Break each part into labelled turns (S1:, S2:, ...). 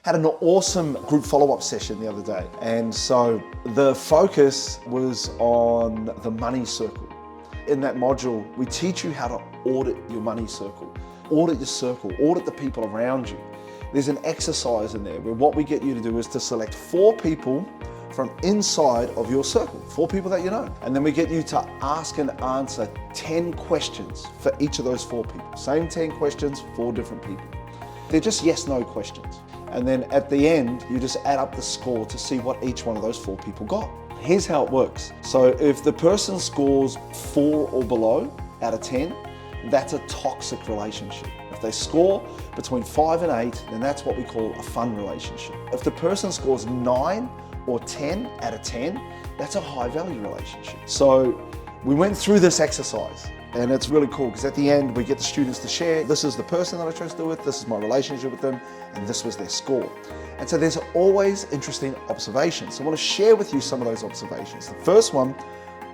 S1: Had an awesome group follow-up session the other day. And so the focus was on the money circle. In that module, we teach you how to audit your money circle, audit your circle, audit the people around you. There's an exercise in there where what we get you to do is to select 4 people from inside of your circle, 4 people that you know. And then we get you to ask and answer 10 questions for each of those 4 people. Same 10 questions, 4 different people. They're just yes/no questions. And then at the end, you just add up the score to see what each one of those 4 people got. Here's how it works. So if the person scores 4 or below out of 10, that's a toxic relationship. If they score between 5 and 8, then that's what we call a fun relationship. If the person scores 9 or 10 out of 10, that's a high value relationship. So we went through this exercise and it's really cool because at the end we get the students to share, this is the person that I chose to do with, this is my relationship with them, and this was their score. And so there's always interesting observations. So I want to share with you some of those observations. The first one,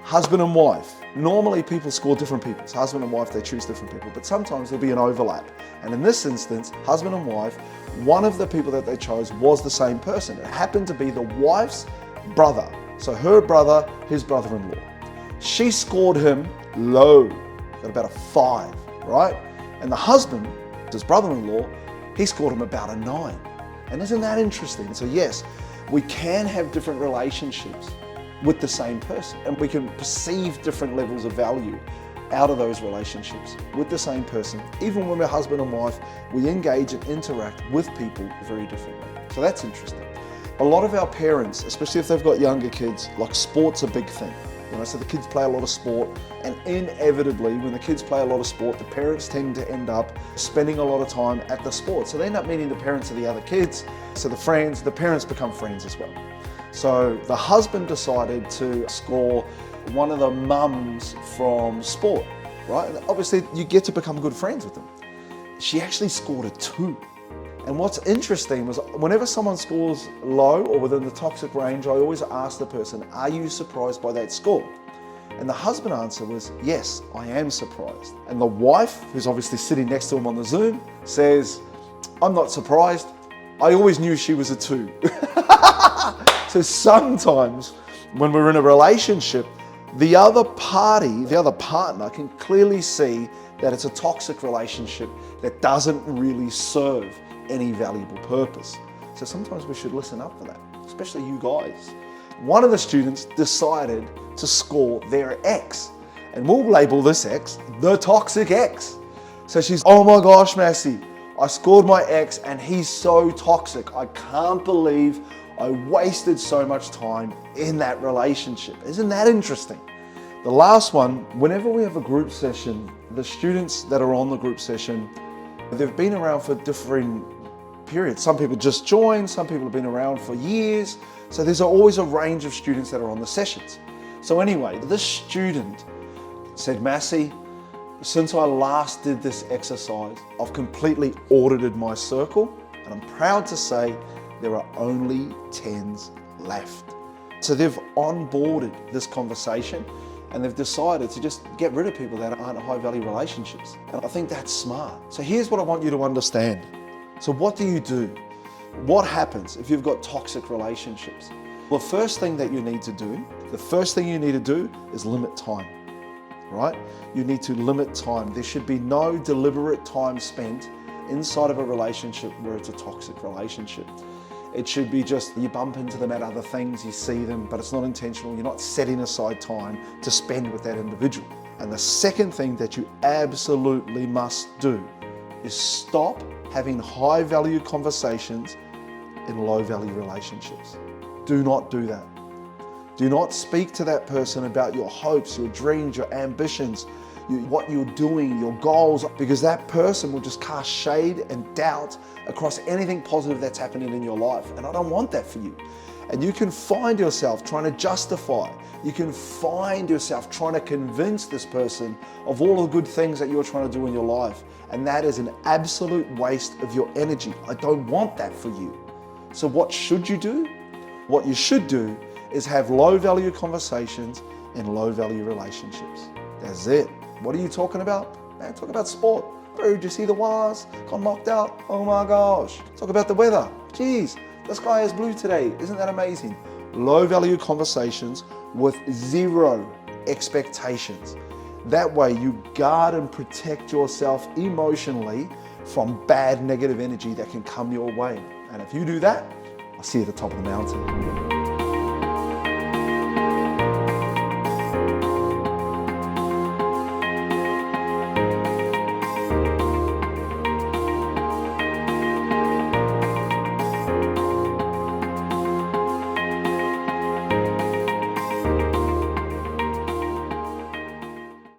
S1: husband and wife. Normally people score different people. So husband and wife, they choose different people, but sometimes there'll be an overlap. And in this instance, husband and wife, one of the people that they chose was the same person. It happened to be the wife's brother. So her brother, his brother-in-law. She scored him low, got about a 5, right? And the husband, his brother-in-law, he scored him about a 9. And isn't that interesting? So yes, we can have different relationships with the same person, and we can perceive different levels of value out of those relationships with the same person. Even when we're husband and wife, we engage and interact with people very differently. So that's interesting. A lot of our parents, especially if they've got younger kids, like sport's a big thing. So the kids play a lot of sport, and inevitably when the kids play a lot of sport, the parents tend to end up spending a lot of time at the sport. So they end up meeting the parents of the other kids. So the parents become friends as well. So the husband decided to score one of the mums from sport, right? And obviously you get to become good friends with them. She actually scored a 2. And what's interesting was whenever someone scores low or within the toxic range, I always ask the person, are you surprised by that score? And the husband answer was, yes, I am surprised. And the wife, who's obviously sitting next to him on the Zoom, says, I'm not surprised. I always knew she was a 2. So sometimes when we're in a relationship, the other party, the other partner can clearly see that it's a toxic relationship that doesn't really serve any valuable purpose. So sometimes we should listen up for that, especially you guys. One of the students decided to score their ex, and we'll label this ex the toxic ex. So she's, oh my gosh, Massey, I scored my ex and he's so toxic. I can't believe I wasted so much time in that relationship. Isn't that interesting? The last one, whenever we have a group session, the students that are on the group session, they've been around for different periods. Some people just joined, some people have been around for years. So there's always a range of students that are on the sessions. So anyway, this student said, Massey, since I last did this exercise, I've completely audited my circle, and I'm proud to say there are only 10s left. So they've onboarded this conversation and they've decided to just get rid of people that aren't high value relationships. And I think that's smart. So here's what I want you to understand. So what do you do? What happens if you've got toxic relationships? Well, the first thing you need to do is limit time, right? You need to limit time. There should be no deliberate time spent inside of a relationship where it's a toxic relationship. It should be just, you bump into them at other things, you see them, but it's not intentional. You're not setting aside time to spend with that individual. And the second thing that you absolutely must do is stop having high value conversations in low value relationships. Do not do that. Do not speak to that person about your hopes, your dreams, your ambitions, what you're doing, your goals, because that person will just cast shade and doubt across anything positive that's happening in your life. And I don't want that for you. And you can find yourself trying to justify, you can find yourself trying to convince this person of all the good things that you're trying to do in your life. And that is an absolute waste of your energy. I don't want that for you. So what should you do? What you should do is have low value conversations in low value relationships. That's it. What are you talking about? Man, talk about sport. Bro, did you see the wires? Got knocked out. Oh my gosh. Talk about the weather. Geez, the sky is blue today. Isn't that amazing? Low value conversations with zero expectations. That way you guard and protect yourself emotionally from bad negative energy that can come your way. And if you do that, I'll see you at the top of the mountain.